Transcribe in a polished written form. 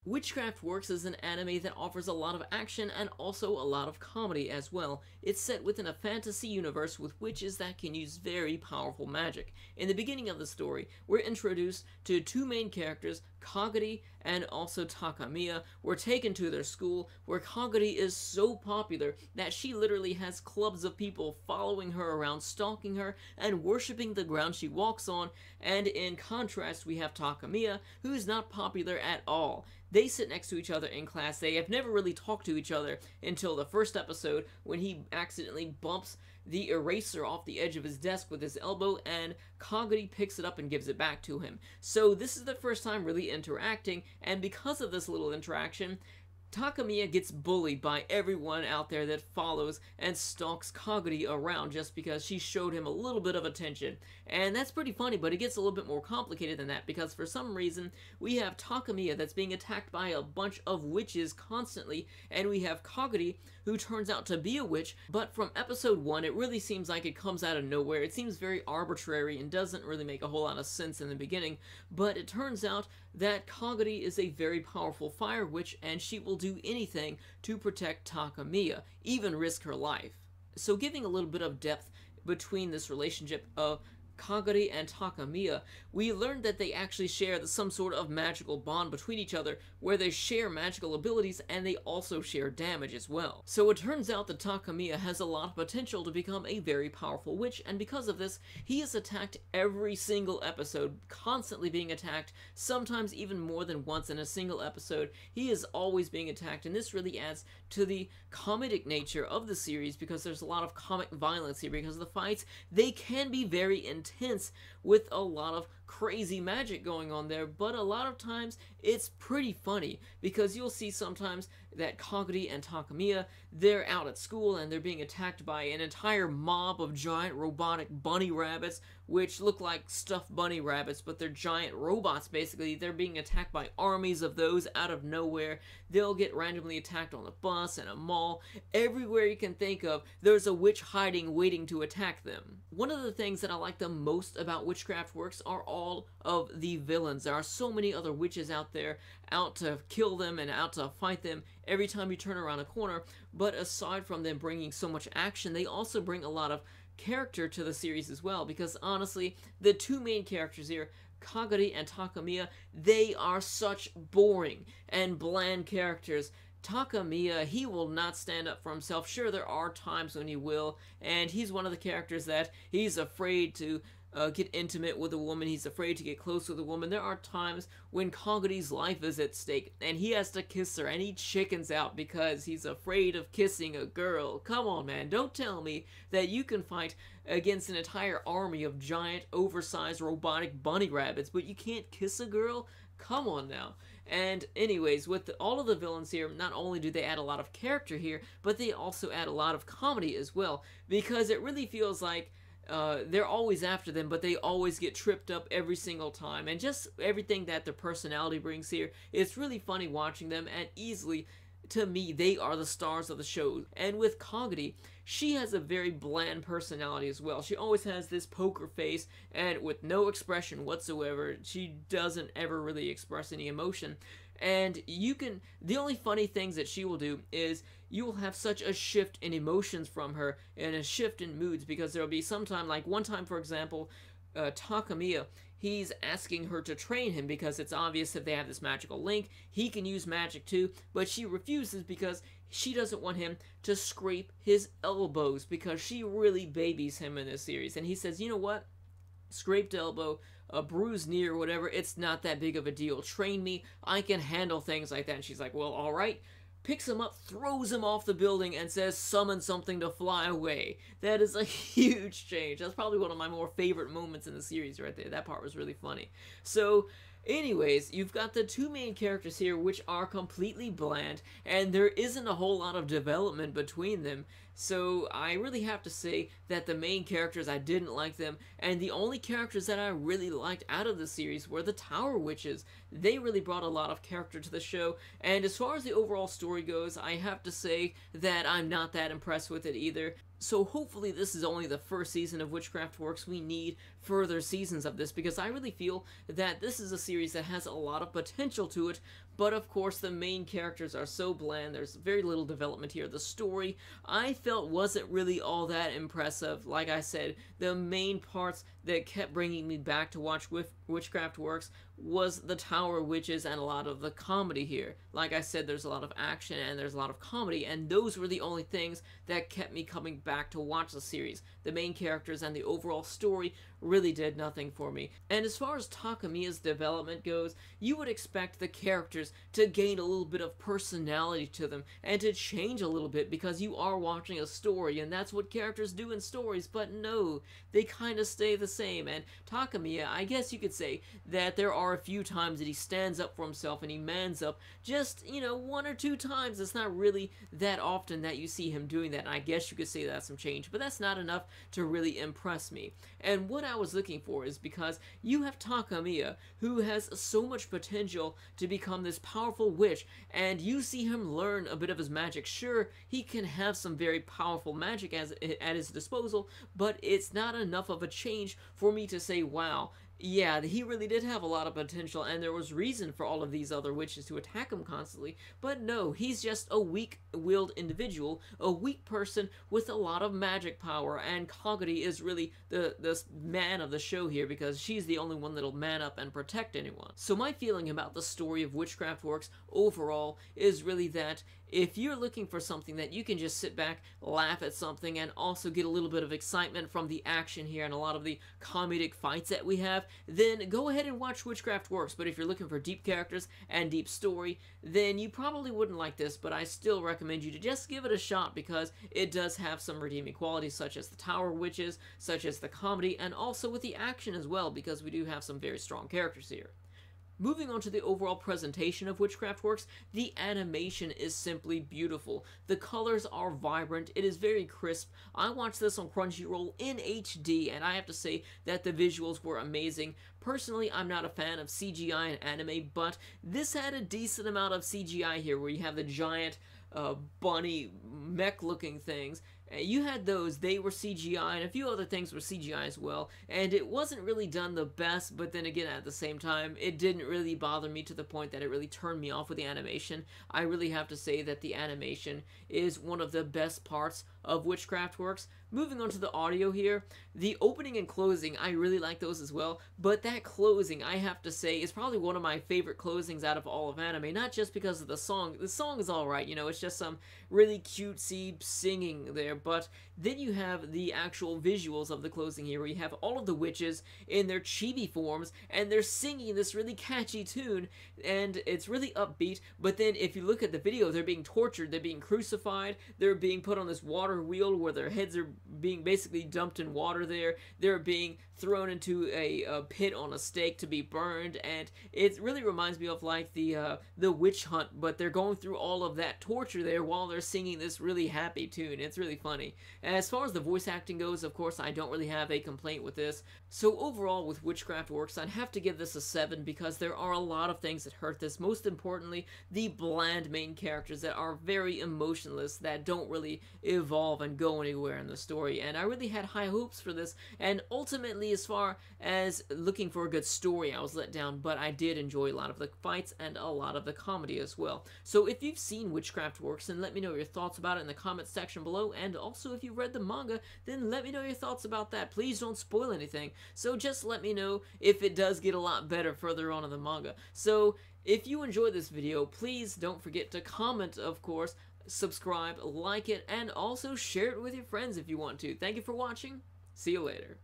Witchcraft Works is an anime that offers a lot of action and also a lot of comedy as well. It's set within a fantasy universe with witches that can use very powerful magic. In the beginning of the story, we're introduced to two main characters, Kagari and also Takamiya. We're taken to their school, where Kagari is so popular that she literally has clubs of people following her around, stalking her, and worshipping the ground she walks on. And in contrast, we have Takamiya, who's not popular at all. They sit next to each other in class. They have never really talked to each other until the first episode when he accidentally bumps the eraser off the edge of his desk with his elbow, and Kagari picks it up and gives it back to him. So this is the first time really interacting, and because of this little interaction, Takamiya gets bullied by everyone out there that follows and stalks Kagari around just because she showed him a little bit of attention. And that's pretty funny, but it gets a little bit more complicated than that, because for some reason we have Takamiya that's being attacked by a bunch of witches constantly, and we have Kagari who turns out to be a witch, but from episode 1 it really seems like it comes out of nowhere. It seems very arbitrary and doesn't really make a whole lot of sense in the beginning, but it turns out that Kagari is a very powerful fire witch, and she will do anything to protect Takamiya, even risk her life. So giving a little bit of depth between this relationship of Kagari and Takamiya, we learned that they actually share some sort of magical bond between each other, where they share magical abilities and they also share damage as well. So it turns out that Takamiya has a lot of potential to become a very powerful witch, and because of this, he is attacked every single episode, constantly being attacked, sometimes even more than once in a single episode. He is always being attacked, and this really adds to the comedic nature of the series, because there's a lot of comic violence here, because the fights, they can be very intense with a lot of crazy magic going on there, but a lot of times it's pretty funny, because you'll see sometimes that Kagari and Takamiya, they're out at school and they're being attacked by an entire mob of giant robotic bunny rabbits, which look like stuffed bunny rabbits, but they're giant robots basically. They're being attacked by armies of those out of nowhere. They'll get randomly attacked on a bus and a mall. Everywhere you can think of, there's a witch hiding, waiting to attack them. One of the things that I like the most about Witchcraft Works are all of the villains. There are so many other witches out there, out to kill them and out to fight them every time you turn around a corner, but aside from them bringing so much action, they also bring a lot of character to the series as well, because honestly, the two main characters here, Kagari and Takamiya, they are such boring and bland characters. Takamiya, he will not stand up for himself. Sure, there are times when he will, and he's one of the characters that he's afraid to get intimate with a woman. He's afraid to get close with a woman. There are times when Kagari's life is at stake and he has to kiss her, and he chickens out because he's afraid of kissing a girl. Come on, man, don't tell me that you can fight against an entire army of giant, oversized, robotic bunny rabbits, but you can't kiss a girl? Come on now. And anyways, with all of the villains here, not only do they add a lot of character here, but they also add a lot of comedy as well, because it really feels like they're always after them, but they always get tripped up every single time. And just everything that their personality brings here, it's really funny watching them, and easily, to me, they are the stars of the show. And with Kagari, she has a very bland personality as well. She always has this poker face, and with no expression whatsoever. She doesn't ever really express any emotion. And the only funny things that she will do is you will have such a shift in emotions from her and a shift in moods, because there will be sometime, like one time for example, Takamiya, he's asking her to train him because it's obvious that they have this magical link. He can use magic too, but she refuses because she doesn't want him to scrape his elbows, because she really babies him in this series. And he says, you know what? Scraped elbow, a bruised knee or whatever, it's not that big of a deal. Train me, I can handle things like that. And she's like, well, alright. Picks him up, throws him off the building, and says, summon something to fly away. That is a huge change. That's probably one of my more favorite moments in the series right there. That part was really funny. So, anyways, you've got the two main characters here, which are completely bland, and there isn't a whole lot of development between them. So I really have to say that the main characters, I didn't like them, and the only characters that I really liked out of the series were the Tower Witches. They really brought a lot of character to the show, and as far as the overall story goes, I have to say that I'm not that impressed with it either. So hopefully this is only the first season of Witchcraft Works. We need further seasons of this, because I really feel that this is a series that has a lot of potential to it, but of course the main characters are so bland, there's very little development here. The story, I felt, wasn't really all that impressive. Like I said, the main parts that kept bringing me back to watch Witchcraft Works was the Tower Witches and a lot of the comedy here. Like I said, there's a lot of action and there's a lot of comedy, and those were the only things that kept me coming back to watch the series. The main characters and the overall story really did nothing for me. And as far as Takamiya's development goes, you would expect the characters to gain a little bit of personality to them and to change a little bit because you are watching a story and that's what characters do in stories, but no, they kind of stay the same. And Takamiya, I guess you could say that there are a few times that he stands up for himself and he mans up, just, you know, 1 or 2 times. It's not really that often that you see him doing that, and I guess you could say that's some change, but that's not enough to really impress me. And what I was looking for is because you have Takamiya, who has so much potential to become this powerful witch, and you see him learn a bit of his magic. Sure, he can have some very powerful magic at his disposal, but it's not enough of a change for me to say, wow, yeah, he really did have a lot of potential, and there was reason for all of these other witches to attack him constantly. But no, he's just a weak-willed individual, a weak person with a lot of magic power, and Kagari is really the man of the show here because she's the only one that'll man up and protect anyone. So my feeling about the story of Witchcraft Works overall is really that if you're looking for something that you can just sit back, laugh at something, and also get a little bit of excitement from the action here and a lot of the comedic fights that we have, then go ahead and watch Witchcraft Works. But if you're looking for deep characters and deep story, then you probably wouldn't like this, but I still recommend you to just give it a shot because it does have some redeeming qualities such as the Tower Witches, such as the comedy, and also with the action as well because we do have some very strong characters here. Moving on to the overall presentation of Witchcraft Works, the animation is simply beautiful. The colors are vibrant, it is very crisp. I watched this on Crunchyroll in HD, and I have to say that the visuals were amazing. Personally, I'm not a fan of CGI in anime, but this had a decent amount of CGI here, where you have the giant bunny mech-looking things. You had those, they were CGI, and a few other things were CGI as well, and it wasn't really done the best, but then again, at the same time, it didn't really bother me to the point that it really turned me off with the animation. I really have to say that the animation is one of the best parts of Witchcraft Works. Moving on to the audio here, the opening and closing, I really like those as well, but that closing, I have to say, is probably one of my favorite closings out of all of anime, not just because of the song. The song is alright, you know, it's just some really cutesy singing there, but then you have the actual visuals of the closing here, where you have all of the witches in their chibi forms, and they're singing this really catchy tune, and it's really upbeat, but then if you look at the video, they're being tortured, they're being crucified, they're being put on this water wheel where their heads are being basically dumped in water there, they're being thrown into a pit on a stake to be burned, and it really reminds me of like the witch hunt, but they're going through all of that torture there while they're singing this really happy tune. It's really funny. As far as the voice acting goes, of course, I don't really have a complaint with this. So overall, with Witchcraft Works, I'd have to give this a 7 because there are a lot of things that hurt this. Most importantly, the bland main characters that are very emotionless, that don't really evolve and go anywhere in the story. And I really had high hopes for this, and ultimately, as far as looking for a good story, I was let down, but I did enjoy a lot of the fights and a lot of the comedy as well. So if you've seen Witchcraft Works, then let me know your thoughts about it in the comments section below, and also if you've read the manga, then let me know your thoughts about that. Please don't spoil anything, so just let me know if it does get a lot better further on in the manga. So if you enjoyed this video, please don't forget to comment, of course, subscribe, like it, and also share it with your friends if you want to. Thank you for watching. See you later.